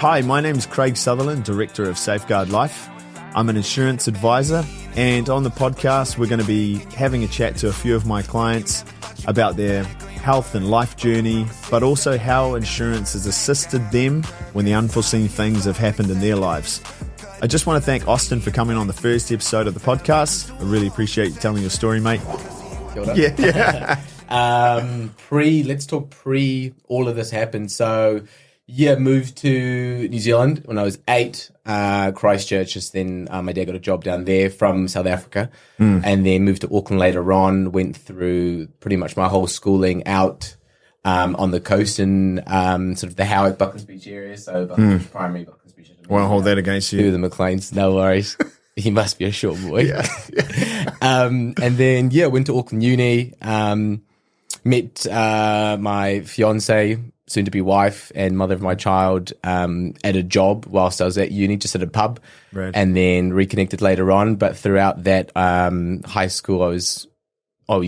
Hi, my name is Craig Sutherland, Director of Safeguardlife. I'm an insurance advisor, and on the podcast, we're going to be having a chat to a few of my clients about their health and life journey, but also how insurance has assisted them when the unforeseen things have happened in their lives. I just want to thank Austen for coming on the first episode of the podcast. I really appreciate you telling your story, mate. Yeah. Let's talk pre all of this happened. So, moved to New Zealand when I was 8, Christchurch. Just then my dad got a job down there from South Africa, and then moved to Auckland later on. Went through pretty much my whole schooling out on the coast in sort of the Howick, Bucklands Beach area. So Bucklands Primary, Bucklands Beach. Won't hold that against you. Two of the McLeans, no worries. He must be a short boy. And then went to Auckland Uni. Met my fiance, soon to be wife, and mother of my child at a job whilst I was at uni, just at a pub, right. And then reconnected later on. But throughout that high school, I was, New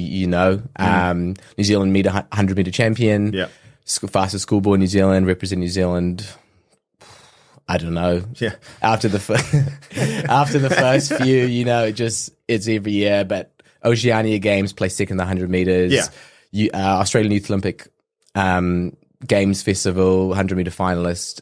Zealand 100 meter champion, fastest schoolboy in New Zealand, represent New Zealand. I don't know. Yeah. After the first few, it's every year. But Oceania Games, placed second in the 100 meters. Yeah. Australian Youth Olympic Games Festival, 100 meter finalist.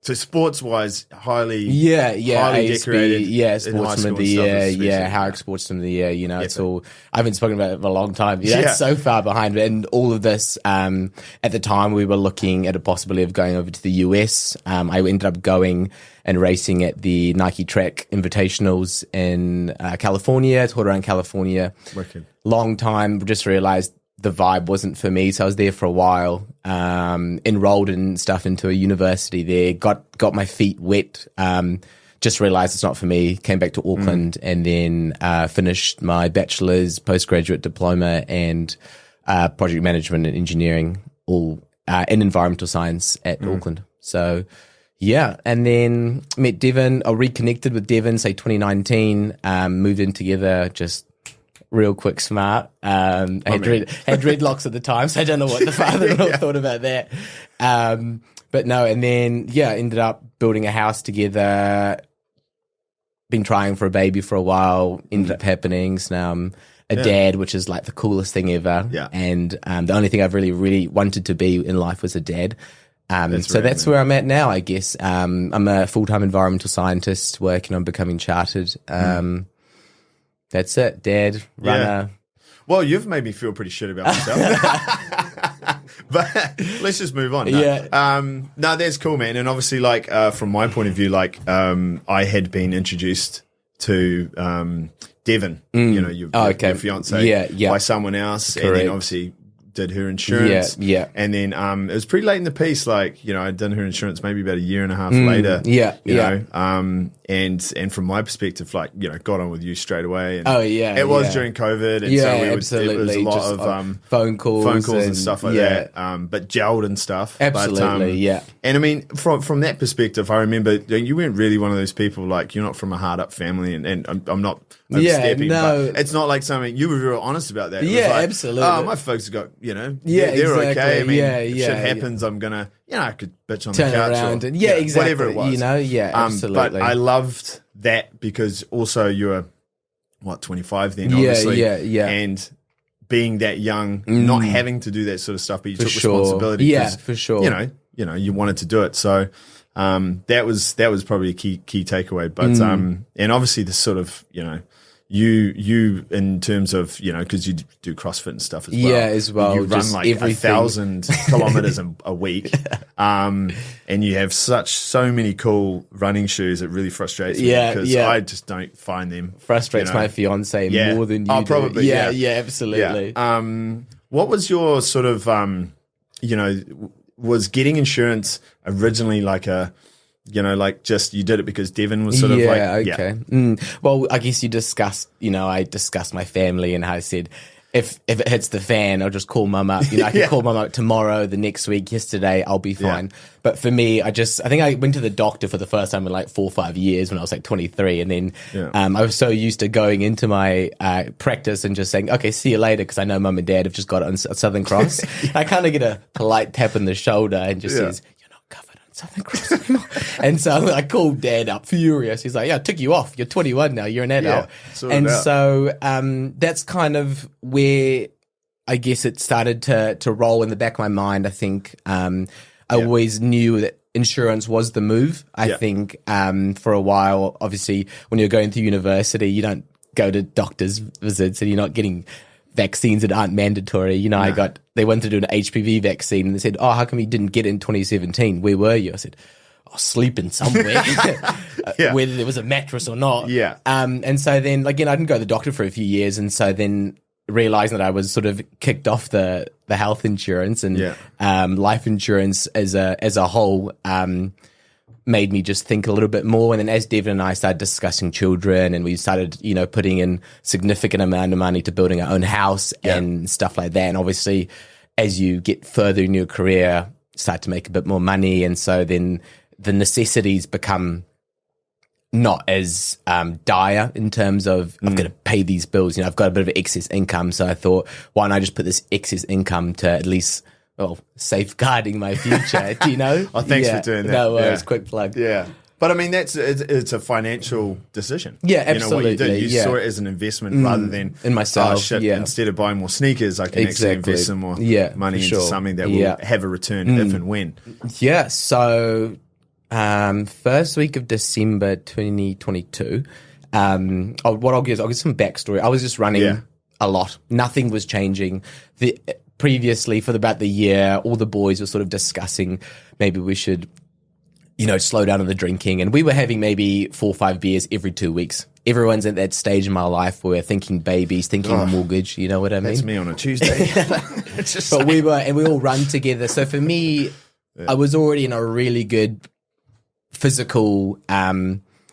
So sports-wise, highly highly decorated. Sportsman of the Year, Howick Sportsman of the Year. It's all. I haven't spoken about it for a long time. It's so far behind, and all of this. At the time, we were looking at a possibility of going over to the US. I ended up going and racing at the Nike Track Invitationals in California. Toured around California. Wicked. Long time. Just realized the vibe wasn't for me, so I was there for a while, enrolled in stuff into a university there, got my feet wet, just realized it's not for me, came back to Auckland, and then finished my bachelor's, postgraduate diploma, and project management and engineering, all in environmental science at Auckland. So and then met Devon, or reconnected with Devon, say 2019, moved in together, just real quick, smart. I had dreadlocks at the time, so I don't know what the father-in-law thought about that. But no, and then ended up building a house together. Been trying for a baby for a while. Ended up happening. So now I'm a dad, which is like the coolest thing ever. Yeah. And the only thing I've really, really wanted to be in life was a dad. That's where I'm at now, I guess. I'm a full-time environmental scientist working on becoming chartered. That's it, dad, runner. Yeah. Well, you've made me feel pretty shit about myself. But let's just move on. No, that's cool, man. And obviously, from my point of view, I had been introduced to Devon, your fiance, by someone else. Correct. And then obviously did her insurance. And then it was pretty late in the piece, I'd done her insurance maybe about a year and a half later. And from my perspective, got on with you straight away. And it was during COVID, and so it was a lot of phone calls and stuff like that. But gelled and stuff. Absolutely, And I mean, from that perspective, I remember you weren't really one of those people, you're not from a hard up family, and I'm not overstepping, but it's not like something, you were real honest about that. Absolutely. Oh, my folks have got, they're exactly. okay. I mean, if shit happens, I'm gonna, I could bitch on turn the couch around or, and exactly, whatever it was. Absolutely. But I loved that because also you were 25 then, obviously, and being that young, not having to do that sort of stuff, but you took responsibility. For sure. You wanted to do it. So that was probably a key takeaway. But and obviously the sort of you in terms of because you do CrossFit and stuff as well. You run 1,000 kilometers a week, and you have so many cool running shoes. It really frustrates me because I just don't find them. Frustrates my fiance more than you do. Probably. Absolutely. What was your sort of was getting insurance originally just you did it because Devon was sort of Well, I guess I discussed my family and how I said, if it hits the fan, I'll just call mum up. I can call mum up tomorrow, the next week, yesterday, I'll be fine. But for me, I think I went to the doctor for the first time in 4 or 5 years when I was 23. And then I was so used to going into my practice and just saying, okay, see you later, because I know mum and dad have just got it on Southern Cross. I kind of get a polite tap on the shoulder and just says, you're not covered on something crossing. And so I called Dad up, furious. He's like, yeah, I took you off. You're 21 now. You're an adult. And so that's kind of where I guess it started to roll in the back of my mind. I think I always knew that insurance was the move. I think for a while, obviously, when you're going through university, you don't go to doctor's visits and you're not getting vaccines that aren't mandatory. You know, they went to do an HPV vaccine and they said, oh, how come you didn't get it in 2017? Where were you? I said, sleeping somewhere, whether there was a mattress or not. And so then, again, I didn't go to the doctor for a few years. And so then realizing that I was sort of kicked off the health insurance and life insurance as a whole, made me just think a little bit more. And then as Devin and I started discussing children and we started, you know, putting in significant amount of money to building our own house and stuff like that. And obviously as you get further in your career, start to make a bit more money. And so then the necessities become not as dire in terms of I've got to pay these bills. You know, I've got a bit of excess income. So I thought, why don't I just put this excess income to at least safeguarding my future, you know? Oh, thanks for doing that. No worries, quick plug. Yeah. But I mean, it's a financial decision. Yeah, absolutely. You know what you did. You saw it as an investment rather than in myself. Instead of buying more sneakers, I can actually invest some more money into something that will have a return if and when. Yeah. So first week of December 2022. What I'll give some backstory. I was just running a lot. Nothing was changing. Previously, for about the year, all the boys were sort of discussing maybe we should, you know, slow down on the drinking. And we were having maybe 4 or 5 beers every 2 weeks. Everyone's at that stage in my life where we're thinking babies, thinking mortgage, you know what I mean? That's me on a Tuesday. But we all run together. So for me, I was already in a really good physical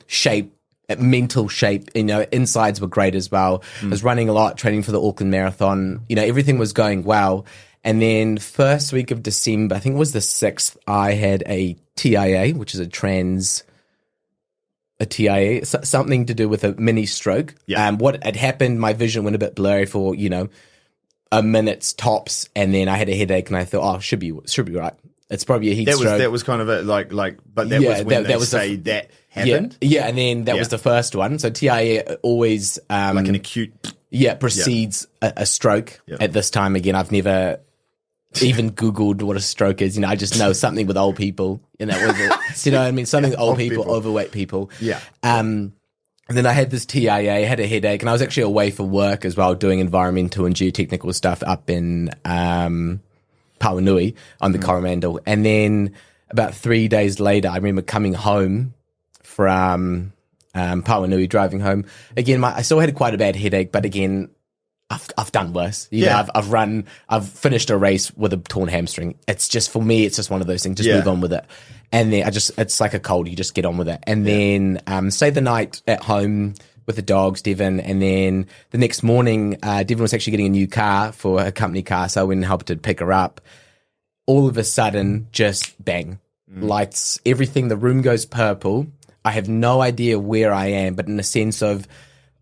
shape, mental shape. You know, insides were great as well. I was running a lot, training for the Auckland Marathon. You know, everything was going well. And then first week of December, I think it was the 6th, I had a TIA, which is a TIA, something to do with a mini stroke. What had happened, my vision went a bit blurry for, you know, a minute's tops. And then I had a headache and I thought, should be right. It's probably a heat stroke. That was kind of it, but that was when they say that happened? Yeah, and then that was the first one. So TIA always... like an acute... precedes a stroke at this time. Again, I've never even Googled what a stroke is. You know, I just know something with old people. You know, you know what I mean? Something with old people, overweight people. And then I had this TIA, had a headache, and I was actually away for work as well, doing environmental and geotechnical stuff up in... Pauanui on the Coromandel. And then about 3 days later, I remember coming home from Pauanui, driving home. Again, I still had quite a bad headache, but again, I've done worse. You know, I've finished a race with a torn hamstring. It's just, for me, it's just one of those things. Just move on with it. And then it's like a cold. You just get on with it. And then stay the night at home with the dogs, Devin, and then the next morning, Devin was actually getting a new car for a company car, so I went and helped to pick her up. All of a sudden, just bang, lights, everything, the room goes purple. I have no idea where I am, but in a sense of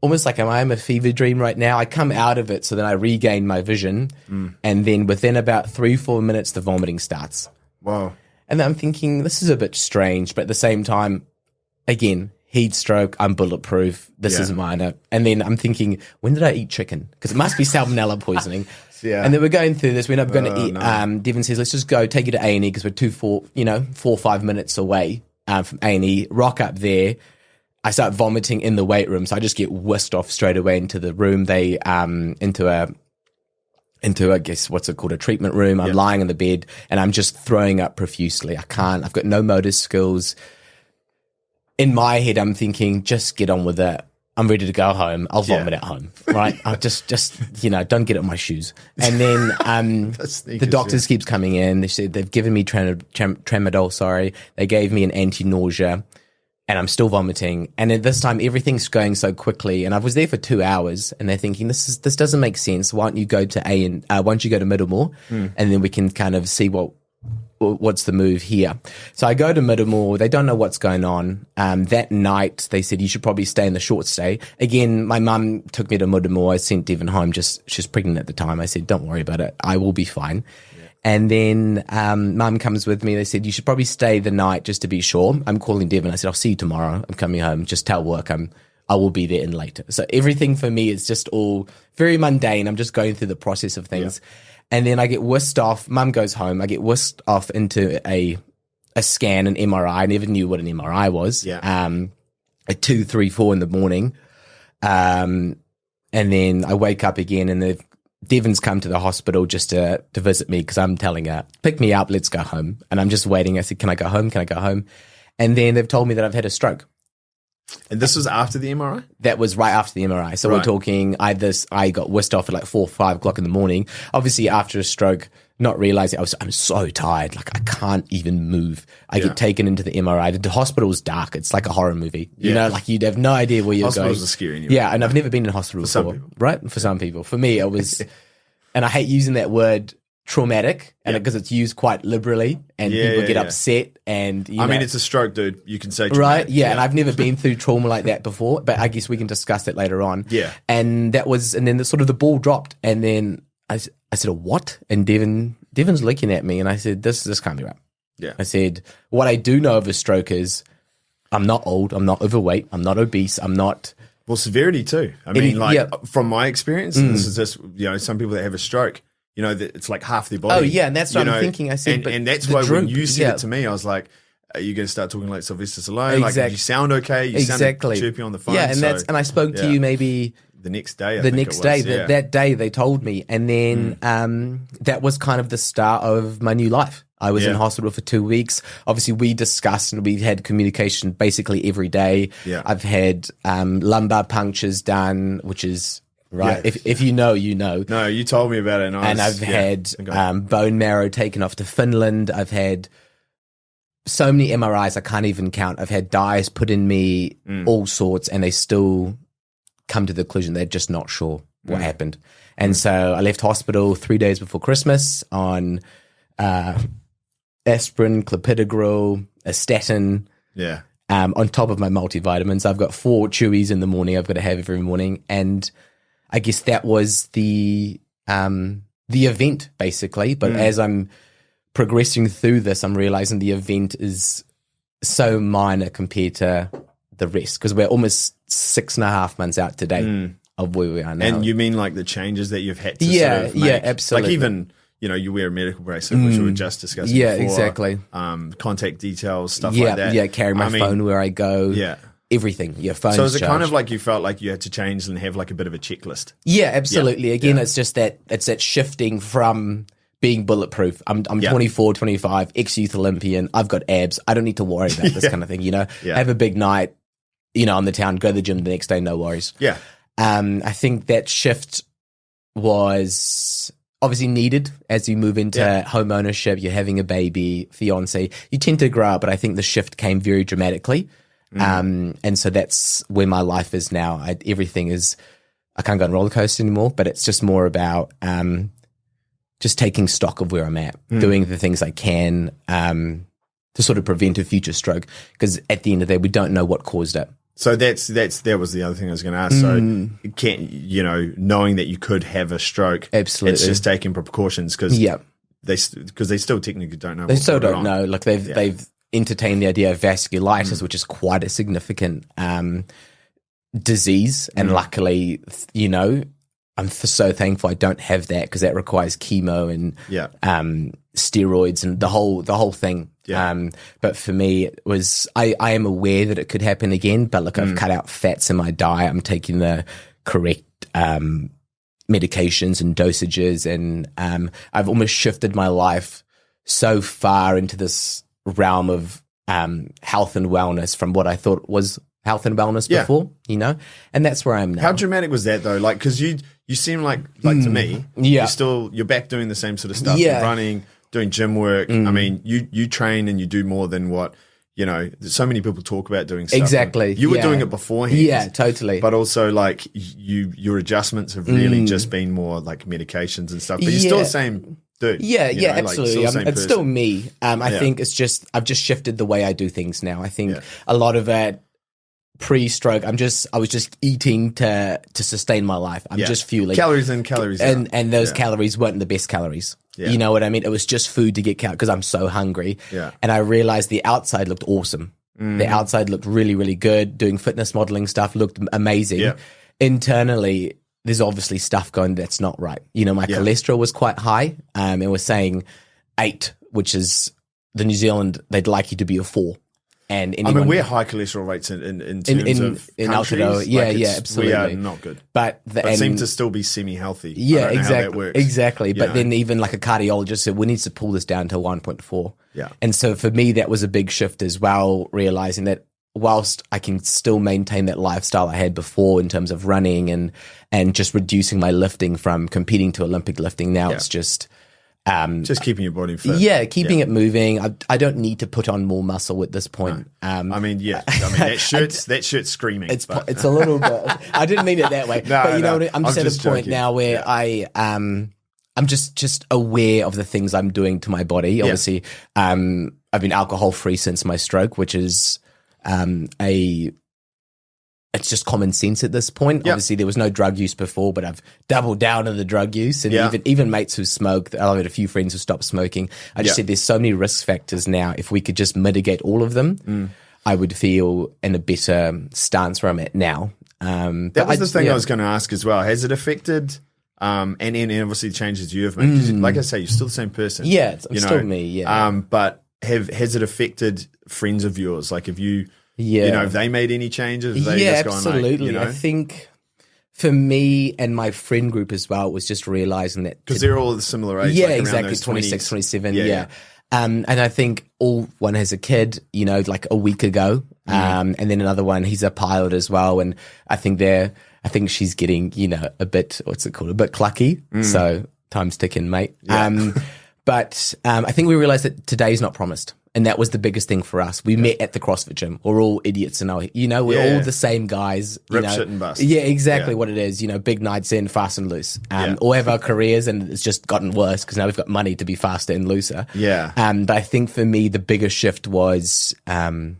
almost like, am I in a fever dream right now? I come out of it, so then I regain my vision, and then within about 3-4 minutes, the vomiting starts. Wow. And then I'm thinking, this is a bit strange, but at the same time, again, heat stroke, I'm bulletproof, this is minor. And then I'm thinking, when did I eat chicken? Because it must be salmonella poisoning. And then we're going through this, we end up going to eat, Devin says, let's just go take you to A&E because we're 4 or 5 minutes away from A&E, rock up there. I start vomiting in the weight room, so I just get whisked off straight away into the room. They, into I guess, what's it called, a treatment room. I'm lying in the bed and I'm just throwing up profusely. I've got no motor skills. In my head, I'm thinking, just get on with it. I'm ready to go home. I'll vomit at home, right? I'll just don't get it on my shoes. And then the doctors keeps coming in. They said they've given me tramadol. They gave me an anti-nausea, and I'm still vomiting. And at this time, everything's going so quickly. And I was there for 2 hours, and they're thinking, this doesn't make sense. Why don't you go to why don't you go to Middlemore, and then we can kind of see what what's the move here? So I go to Middlemore. They don't know what's going on. That night, they said, you should probably stay in the short stay. Again, my mum took me to Middlemore. I sent Devon home. She's pregnant at the time. I said, don't worry about it. I will be fine. Yeah. And then mum comes with me. They said, you should probably stay the night just to be sure. I'm calling Devon. I said, I'll see you tomorrow. I'm coming home. Just tell work I will be there in later. So everything for me is just all very mundane. I'm just going through the process of things. Yeah. And then I get whisked off. Mum goes home. I get whisked off into a scan, an MRI. I never knew what an MRI was. Yeah. At 2, 3, 4 in the morning. And then I wake up again, and Devon's come to the hospital just to visit me, because I'm telling her, pick me up, let's go home. And I'm just waiting. I said, can I go home? Can I go home? And then they've told me that I've had a stroke. And this was after the MRI? That was right after the MRI. So we're talking, I got whisked off at like 4 or 5 o'clock in the morning. Obviously after a stroke, not realizing I'm so tired. Like I can't even move. I get taken into the MRI. The hospital's dark. It's like a horror movie. You know, like you'd have no idea where you're going. Hospitals are scary anyway. Yeah. And I've never been in a hospital before. Right? For some people. For me, it was, and I hate using that word traumatic, and because it's used quite liberally, and people get upset. And I mean, it's a stroke, dude. You can say traumatic. Right, yeah. And I've never been through trauma like that before, but I guess we can discuss that later on. Yeah. And then the ball dropped, and then I said, what? And Devon's looking at me, and I said, this can't be right. Yeah. I said, what I do know of a stroke is I'm not old, I'm not overweight, I'm not obese, I'm not. Well, severity too. I mean, from my experience, this is just, some people that have a stroke, it's like half their body. Oh, yeah, and that's what I'm thinking. I said, and that's why when you said it to me, I was like, are you going to start talking like Sylvester Stallone? Exactly. Like, you sound okay. You sound chirpy on the phone. Yeah, and I spoke to you maybe the next day. That day they told me, and then that was kind of the start of my new life. I was in hospital for 2 weeks. Obviously, we discussed and we had communication basically every day. Yeah. I've had lumbar punctures done, which is. Right. Yeah. If you know, you know. No, you told me about it. And I've had bone marrow taken off to Finland. I've had so many MRIs I can't even count. I've had dyes put in me, all sorts, and they still come to the conclusion they're just not sure what happened. And so I left hospital 3 days before Christmas on aspirin, clopidogrel, a statin. Yeah. On top of my multivitamins. I've got 4 chewies in the morning I've got to have every morning. And I guess that was the event basically. But as I'm progressing through this, I'm realizing the event is so minor compared to the rest, because we're almost 6.5 months out today of where we are now. And you mean like the changes that you've had to sort of make? Yeah, absolutely. Like even, you wear a medical bracelet, which we were just discussing before. Exactly. Contact details, stuff like that. Yeah, carry my phone where I go. Yeah. Everything, your phone. So is it kind of like you felt like you had to change and have like a bit of a checklist? Yeah, absolutely. Yeah. Again, it's just that shifting from being bulletproof. I'm 24, 25, ex-youth Olympian. I've got abs. I don't need to worry about this kind of thing, I have a big night, on the town, go to the gym the next day, no worries. Yeah. I think that shift was obviously needed as you move into home ownership, you're having a baby, fiance, you tend to grow up, but I think the shift came very dramatically. And so that's where my life is now. Everything is, I can't go on roller coaster anymore, but it's just more about just taking stock of where I'm at, doing the things I can to sort of prevent a future stroke. Because at the end of the day, we don't know what caused it. So that was the other thing I was going to ask. So knowing that you could have a stroke, absolutely, it's just taking precautions because they still technically don't know. They still don't know. Like they've entertained the idea of vasculitis, which is quite a significant disease, and luckily, I'm so thankful I don't have that, because that requires chemo and steroids and the whole thing. Yeah. But for me, it was I am aware that it could happen again. But look, I've cut out fats in my diet. I'm taking the correct medications and dosages, and I've almost shifted my life so far into this realm of health and wellness from what I thought was health and wellness before, and that's where I am now. How dramatic was that though? Like, because you seem like to me, you're back doing the same sort of stuff, running, doing gym work. I mean, you train and you do more than what so many people talk about doing stuff. Exactly. You were doing it beforehand. Yeah, totally. But also your adjustments have really just been more like medications and stuff. But you're still the same dude. Yeah, you yeah, know, like, absolutely. still the same It's still person. me. I think it's just I've just shifted the way I do things now. I think a lot of it pre-stroke, I was just eating to sustain my life. I'm just fueling calories in, calories out. And those calories weren't the best calories. Yeah. You know what I mean? It was just food to get because I'm so hungry. Yeah. And I realized the outside looked awesome. The outside looked really, really good. Doing fitness modeling stuff looked amazing. Yeah. Internally, there's obviously stuff going that's not right. You know, my cholesterol was quite high. And we're saying 8, which is the New Zealand, they'd like you to be a 4. And I mean, we're high cholesterol rates in terms of in countries. Aotearoa. Yeah, absolutely. We are not good. But seem to still be semi-healthy. Yeah, I don't know exactly. how that works. Exactly. But then even like a cardiologist said, we need to pull this down to 1.4. Yeah. And so for me, that was a big shift as well, realizing that whilst I can still maintain that lifestyle I had before in terms of running and just reducing my lifting from competing to Olympic lifting, now it's just keeping your body fit. Yeah, keeping it moving. I don't need to put on more muscle at this point. No. I mean, that shirt's screaming. It's a little bit. I didn't mean it that way. But you know what, I'm just at a point now where I'm just aware of the things I'm doing to my body. Obviously, I've been alcohol free since my stroke, which is it's just common sense at this point. Yep. Obviously, there was no drug use before, but I've doubled down on the drug use. And even mates who smoke, I've had a few friends who stopped smoking. I just said there's so many risk factors now. If we could just mitigate all of them, I would feel in a better stance where I'm at now. That was the thing I was going to ask as well. Has it affected... and obviously the changes you have made, 'cause like I say, you're still the same person. Yeah, I'm still me, yeah. But has it affected friends of yours? Like, have you... have they made any changes? Have they just absolutely. Gone, like, I think for me and my friend group as well was just realizing that... Because they're all the similar age. Yeah, like exactly, 26, 27, and I think one has a kid, like a week ago, and then another one, he's a pilot as well, and I think she's getting, a bit, what's it called, a bit clucky, so time's ticking, mate. Yeah. But I think we realized that today's not promised. And that was the biggest thing for us. We met at the CrossFit gym. We're all idiots and we're all the same guys. Rip, shit and bust. Yeah, exactly what it is. Big nights in, fast and loose. All have our careers, and it's just gotten worse because now we've got money to be faster and looser. Yeah. But I think for me, the biggest shift was, and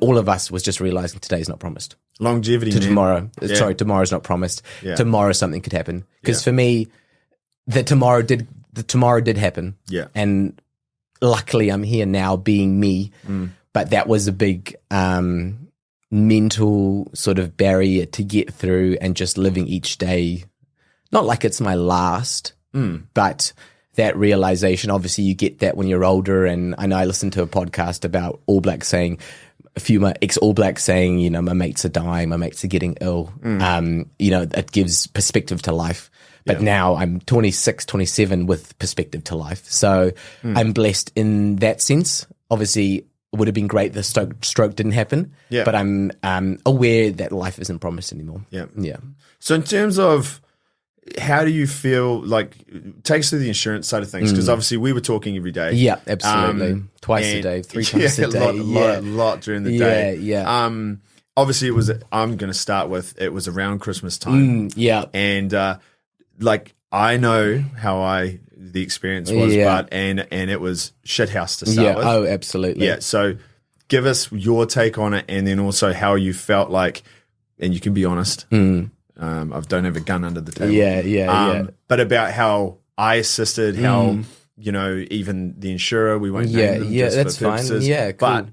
all of us was just realizing today's not promised. Longevity, man. Tomorrow. Yeah. Sorry, tomorrow's not promised. Yeah. Tomorrow something could happen. Because for me, the tomorrow did happen. Yeah. And luckily I'm here now being me. But that was a big mental sort of barrier to get through, and just living each day, not like it's my last, but that realization, obviously you get that when you're older. And I know I listened to a podcast about All Blacks saying, a few my ex-All Blacks saying, my mates are dying, my mates are getting ill. It gives perspective to life. But now I'm 26, 27 with perspective to life. So I'm blessed in that sense. Obviously, it would have been great the stroke didn't happen. Yeah. But I'm aware that life isn't promised anymore. Yeah. Yeah. So in terms of how do you feel, like, take us through the insurance side of things, because obviously we were talking every day. Yeah, absolutely. Twice a day, 3 times a day. A lot during the day. Yeah. Obviously I'm going to start with, it was around Christmas time. And I know how the experience was, but and it was shithouse to start with. Oh, absolutely. Yeah. So give us your take on it, and then also how you felt like, and you can be honest. I don't have a gun under the table. But about how I assisted, how even the insurer, we won't name them just that's for purposes. Fine. Yeah, cool. But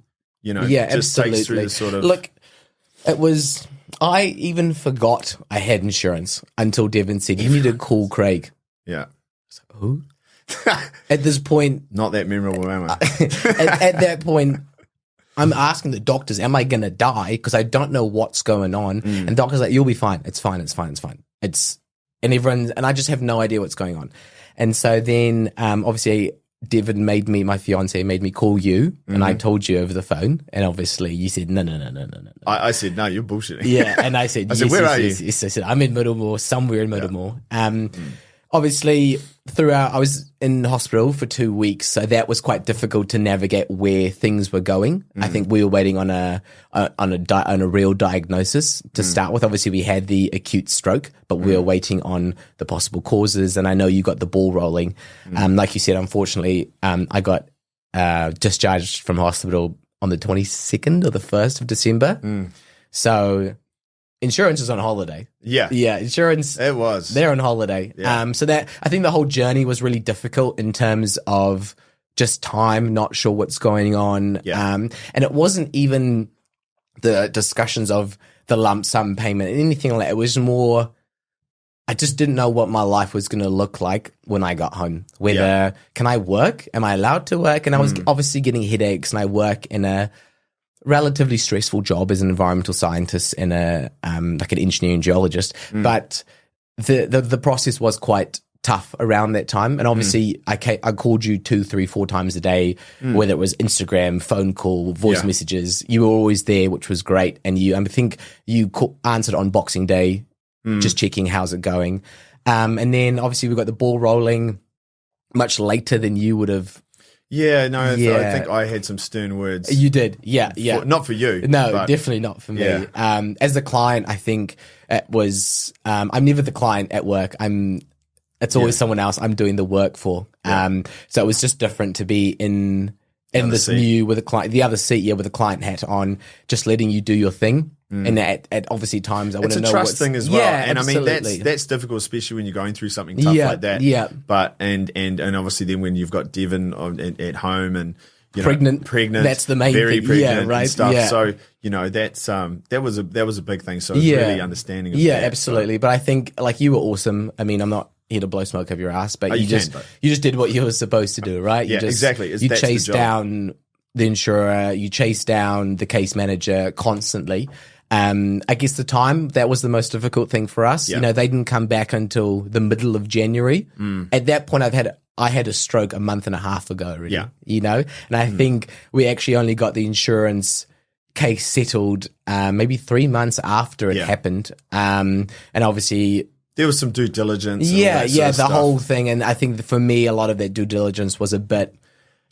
just absolutely. takes through the sort of look. It was. I even forgot I had insurance until Devin said, "You need to call Craig." Yeah. So, who? At this point, not that memorable, am I? at that point, I'm asking the doctors, "Am I going to die?" Because I don't know what's going on. And the doctor's like, "You'll be fine. It's fine. It's fine. It's fine." And I just have no idea what's going on. And so then, obviously, Devin my fiance made me call you, and I told you over the phone, and obviously you said, no. I said, no, you're bullshitting. Yeah, and I said, where are you? Yes. I said, I'm in Middlemore, somewhere in Middlemore. obviously throughout, I was in hospital for 2 weeks, so that was quite difficult to navigate where things were going. I think we were waiting on a real diagnosis to start with. Obviously, we had the acute stroke, but we were waiting on the possible causes. And I know you got the ball rolling. Like you said, unfortunately, I got discharged from hospital on the 22nd or the 1st of December. So insurance is on holiday. Yeah, insurance. It was. They're on holiday. Yeah. So that, I think the whole journey was really difficult in terms of just time, not sure what's going on. Yeah. And it wasn't even the discussions of the lump sum payment, anything like that. It was more, I just didn't know what my life was going to look like when I got home. Whether, can I work? Am I allowed to work? And I was obviously getting headaches, and I work in a relatively stressful job as an environmental scientist and like an engineering geologist. But the process was quite tough around that time. And obviously I called you 2, 3, 4 times a day, whether it was Instagram, phone call, voice messages. You were always there, which was great. And I think you answered on Boxing Day, just checking how's it going. And then obviously we got the ball rolling much later than you would have. Yeah, no, I think I had some stern words. You did, yeah. Not for you. No, but definitely not for me. Yeah. As the client, I think it was, I'm never the client at work. It's always someone else I'm doing the work for. So it was just different to be in this seat. new with a client, the other seat, with a client hat on, just letting you do your thing. And at obviously times I want to know it's a trust thing as well. Yeah, and absolutely. I mean that's difficult, especially when you're going through something tough like that. Yeah. But and obviously then when you've got Devon at home and pregnant. That's the main very thing. pregnant Yeah, right. and stuff. Yeah. So that's that was a big thing. So it's really understanding of that. Absolutely. But I think like you were awesome. I mean, I'm not here to blow smoke up your ass, but you just did what you were supposed to do, right? Yeah, exactly. You chased down the insurer, you chased down the case manager constantly. I guess the time that was the most difficult thing for us. Yeah. They didn't come back until the middle of January. At that point, I had a stroke a month and a half ago already. Yeah. And I think we actually only got the insurance case settled maybe 3 months after it happened. And obviously there was some due diligence. The whole thing. And I think for me, a lot of that due diligence was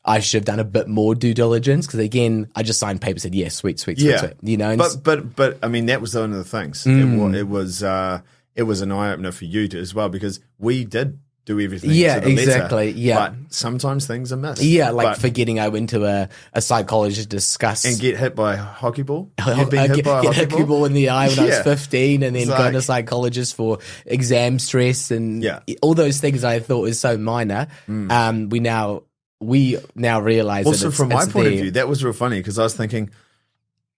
I should have done a bit more due diligence because again, I just signed papers, said yes, sweet. And but I mean that was one of the things. It was an eye opener for you as well because we did do everything. Yeah, to the letter, exactly. Yeah, but sometimes things are missed. Yeah, like forgetting I went to a psychologist to discuss and get hit by a hockey ball. Get hit by a hockey ball in the eye when I was 15, and then going to a psychologist for exam stress and all those things I thought was so minor. We now realize also that from my point there. of view, that was real funny because I was thinking,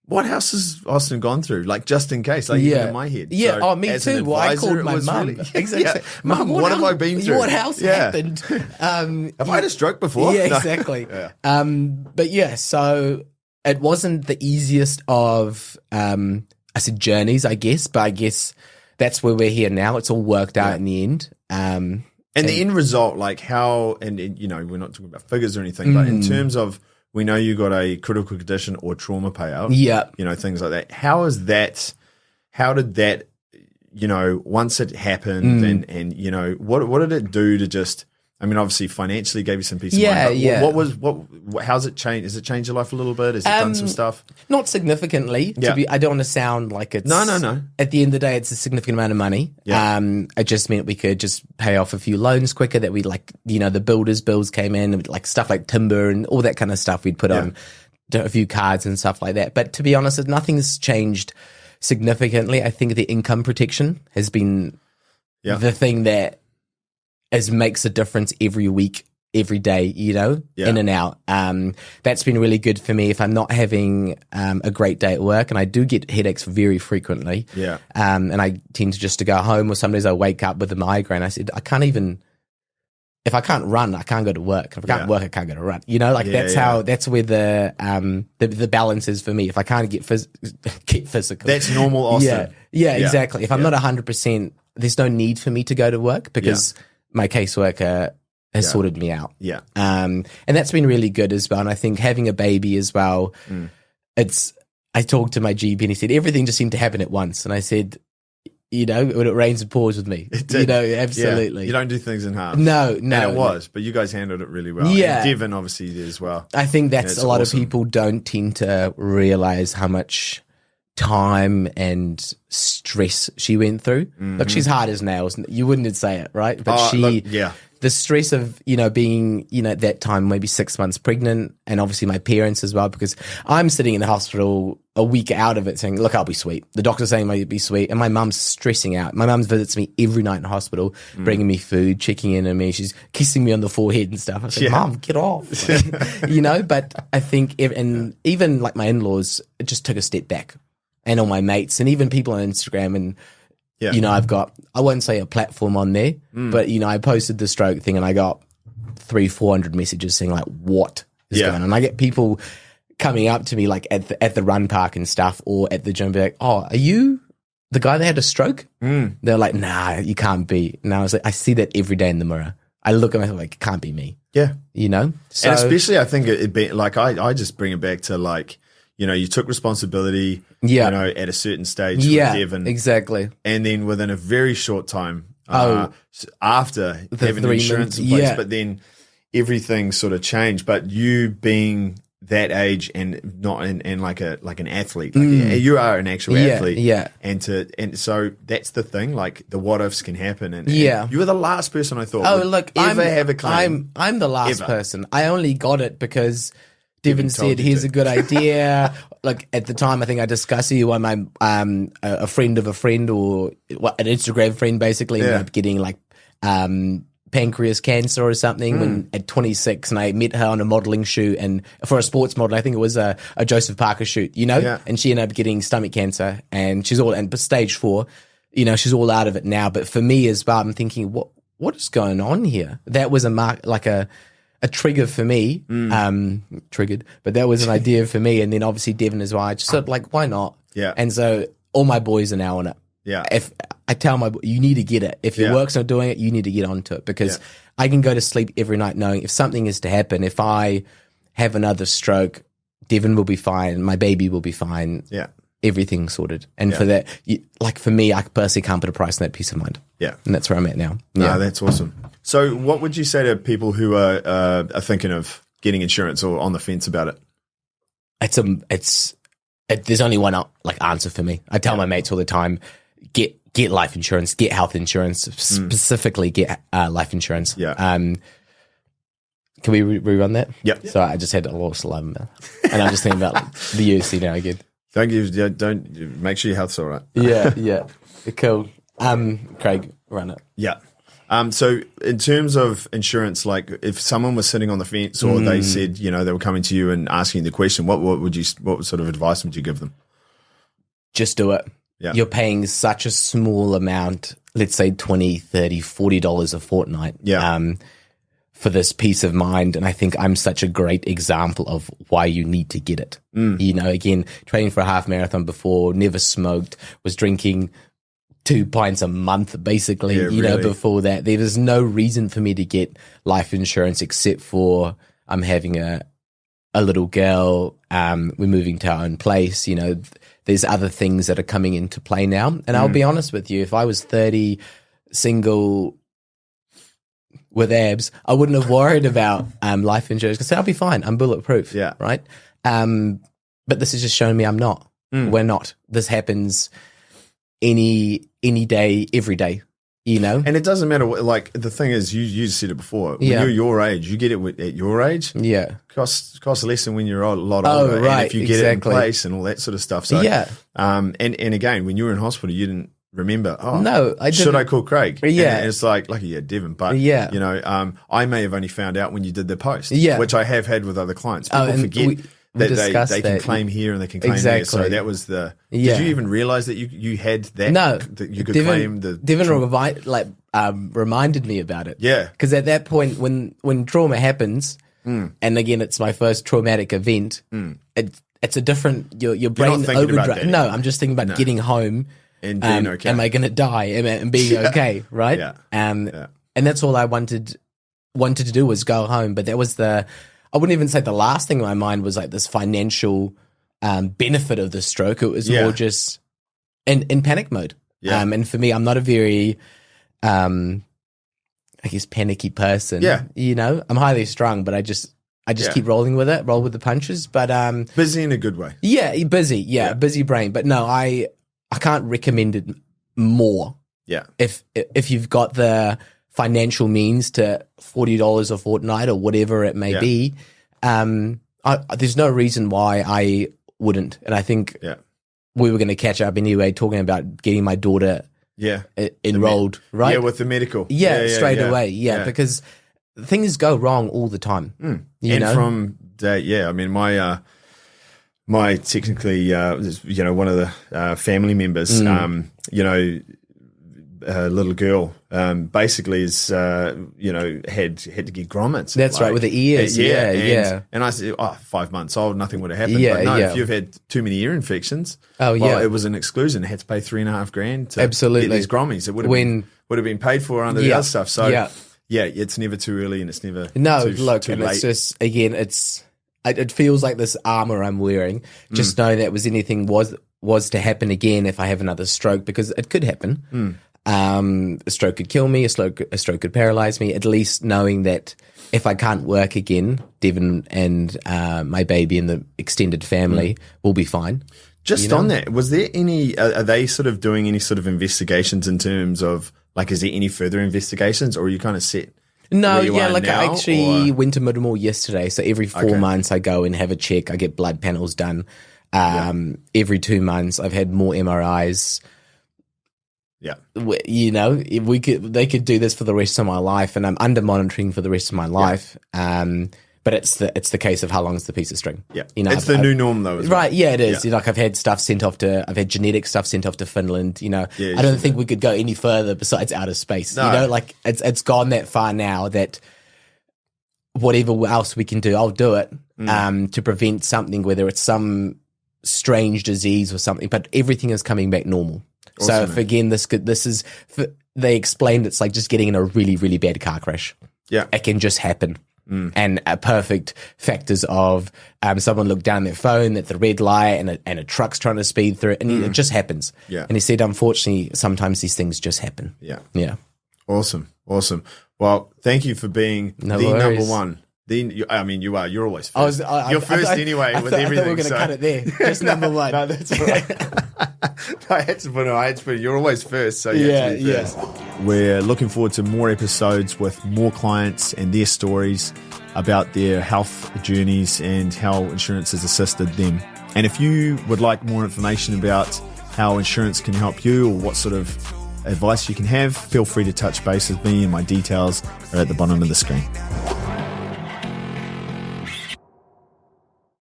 what house has Austen gone through? Like just in case, even in my head. Yeah, so, me too. Well, I called my mum. Really, exactly. Mum, what have I been through? What else happened? Have I had a stroke before? Yeah, exactly. But so it wasn't the easiest of, I said journeys, I guess, but I guess that's where we're here now. It's all worked out in the end. And the end result, like how, and we're not talking about figures or anything, but in terms of, we know you got a critical condition or trauma payout. Yeah. Things like that. How did that, once it happened and what did it do to just, I mean, obviously financially gave you some peace of mind. But how's it changed? Has it changed your life a little bit? Has it done some stuff? Not significantly. I don't want to sound like it's... No. At the end of the day, it's a significant amount of money. Yeah. It just meant we could just pay off a few loans quicker that we the builder's bills came in, like stuff like timber and all that kind of stuff we'd put on a few cards and stuff like that. But to be honest, nothing's changed significantly. I think the income protection has been the thing that makes a difference every week, every day, in and out. That's been really good for me if I'm not having a great day at work, and I do get headaches very frequently. Yeah. And I tend to go home, or some days I wake up with a migraine. I said, if I can't run, I can't go to work. If I can't work, I can't go to run. That's where the balance is for me. If I can't get physical. That's normal, Austen. Yeah, exactly. If I'm not 100%, there's no need for me to go to work because my caseworker has sorted me out. Yeah. And that's been really good as well. And I think having a baby as well, I talked to my GP and he said, everything just seemed to happen at once. And I said, you know, when it rains and pours with me. It did. You know, absolutely. Yeah. You don't do things in half. No. And it was, but you guys handled it really well. Yeah. And Devin obviously did as well. I think that's a lot awesome. of people don't tend to realize how much time and stress she went through. Look, she's hard as nails. You wouldn't say it, right? But the stress of, you know, being, you know, at that time, maybe 6 months pregnant, and obviously my parents as well, because I'm sitting in the hospital a week out of it saying, look, I'll be sweet. The doctor's saying I'll be sweet. And my mum's stressing out. My mum visits me every night in hospital, bringing me food, checking in on me. She's kissing me on the forehead and stuff. I said, Mum, get off. You know, but I think, and even like my in-laws, it just took a step back. And all my mates and even people on Instagram, and you know, I've got, I won't say a platform on there, but you know, I posted the stroke thing and I got 300-400 messages saying like, what is going on? And I get people coming up to me like at the run park and stuff, or at the gym, be like, oh, are you the guy that had a stroke? They're like, nah, you can't be. And I was like, I see that every day in the mirror. I look at myself like, it can't be me. Yeah. You know? So, and especially I think it'd be like, I just bring it back to like, you know, you took responsibility, you know, at a certain stage with Devin. Exactly. And then within a very short time, after having insurance in place, but then everything sort of changed. But you being that age and not and like an athlete, like you are an actual athlete. Yeah. And so that's the thing, like the what ifs can happen. And you were the last person I thought would ever have a claim. I'm the last person. I only got it because Devin said, here's a good idea. Like at the time, I think I discussed it when my a friend of a friend, or an Instagram friend basically ended up getting like pancreas cancer or something when at 26, and I met her on a modeling shoot, and for a sports model, I think it was a Joseph Parker shoot, you know, and she ended up getting stomach cancer, and she's all, and stage 4, you know, she's all out of it now. But for me as well, I'm thinking, what is going on here? That was a trigger for me, triggered, but that was an idea for me. And then obviously Devin as well. I just thought like, why not? Yeah. And so all my boys are now on it. Yeah. If I tell you need to get it. If your work's not doing it, you need to get onto it, because I can go to sleep every night knowing if something is to happen, if I have another stroke, Devin will be fine. My baby will be fine. Yeah. Everything's sorted. And for that, like for me, I personally can't put a price on that peace of mind. Yeah. And that's where I'm at now. No, that's awesome. So what would you say to people who are thinking of getting insurance or on the fence about it? There's only one answer for me. I tell my mates all the time, get life insurance, get health insurance, specifically get life insurance. Yeah. Can we rerun that? Yep. So I just had a little saliva, and I'm just thinking about the UFC now again. Don't make sure your health's all right. Yeah. Cool. Craig, run it. Yeah. So in terms of insurance, like if someone was sitting on the fence, or they said, you know, they were coming to you and asking the question, what sort of advice would you give them? Just do it. Yeah. You're paying such a small amount, let's say $20, $30, $40 a fortnight. Yeah. For this peace of mind. And I think I'm such a great example of why you need to get it. You know, again, training for a half marathon before, never smoked, was drinking 2 pints a month, basically, know, before that. There was no reason for me to get life insurance except for I'm having a little girl, we're moving to our own place, you know, there's other things that are coming into play now. And I'll be honest with you, if I was 30, single, with abs, I wouldn't have worried about life insurance, because I'll be fine. I'm bulletproof, right? But this is just showing me I'm not. We're not. This happens any day, every day, you know? And it doesn't matter like the thing is, you said it before, when you're your age, you get it at your age. Yeah. Costs less than when you're a lot older. Right. And if you get it in place and all that sort of stuff. So, and again, when you were in hospital, you didn't remember, no, I didn't. Should I call Craig? Yeah. And it's like Devin, but, you know, I may have only found out when you did the post, which I have had with other clients. People forget that they can claim here and they can claim there. So that was the. Did you even realize that you had that? No, that you could claim the. Devin reminded me about it. Yeah, because at that point, when trauma happens, and again, it's my first traumatic event. It's a different your brain overdrive. No, I'm just thinking about getting home and being okay. Am I going to die? And being okay, right? Yeah. And that's all I wanted to do was go home. But that was I wouldn't even say the last thing in my mind was like this financial benefit of the stroke. It was more just in panic mode. Yeah. And for me, I'm not a very, I guess, panicky person. Yeah. You know, I'm highly strung, but I just keep rolling with it, roll with the punches. But busy in a good way. Yeah, busy. Yeah, busy brain. But no, I can't recommend it more. Yeah. If you've got the financial means to $40 a fortnight or whatever it may be, there's no reason why I wouldn't. And I think we were going to catch up anyway, talking about getting my daughter enrolled, right? Yeah, with the medical. Straight away. Yeah, because things go wrong all the time. You know? From day, I mean, my technically, one of the family members, a little girl, basically is, had to get grommets. That's right, with the ears. And I said, 5 months old, nothing would have happened. But no, if you've had too many ear infections, it was an exclusion. It had to pay $3,500 to get these grommies. It would have been paid for under the other stuff. So it's never too early and it's never too late. It's just, again, it feels like this armor I'm wearing, just knowing that anything was to happen again if I have another stroke, because it could happen. A stroke could kill me, a stroke could paralyze me. At least knowing that if I can't work again, Devin and my baby and the extended family will be fine. Just on that, was there any, are they sort of doing any sort of investigations in terms of, like, is there any further investigations, or are you kind of set? No, I actually went to Middlemore yesterday. So every 4 months I go and have a check. I get blood panels done. Every 2 months I've had more MRIs. Yeah. You know, they could do this for the rest of my life, and I'm under monitoring for the rest of my life. But it's the case of how long is the piece of string. Yeah. You know, it's the new norm though, isn't it? Right, yeah, it is. Like, I've had genetic stuff sent off to Finland, you know. I don't think we could go any further besides outer space. No. You know, like, it's gone that far now that whatever else we can do, I'll do it to prevent something, whether it's some strange disease or something, but everything is coming back normal. Awesome, so again, they explained it's like just getting in a really, really bad car crash. Yeah. It can just happen. And perfect factors of someone looked down their phone at the red light and a truck's trying to speed through it, and it just happens. Yeah. And he said, unfortunately, sometimes these things just happen. Yeah. Yeah. Awesome. Well, thank you for being the number one. You're always first. You're first anyway with everything. I thought we were going to cut it there. Just number one. No, that's all right. I had to put it. You're always first, so you have to be first. We're looking forward to more episodes with more clients and their stories about their health journeys and how insurance has assisted them. And if you would like more information about how insurance can help you, or what sort of advice you can have, feel free to touch base with me, and my details are at the bottom of the screen.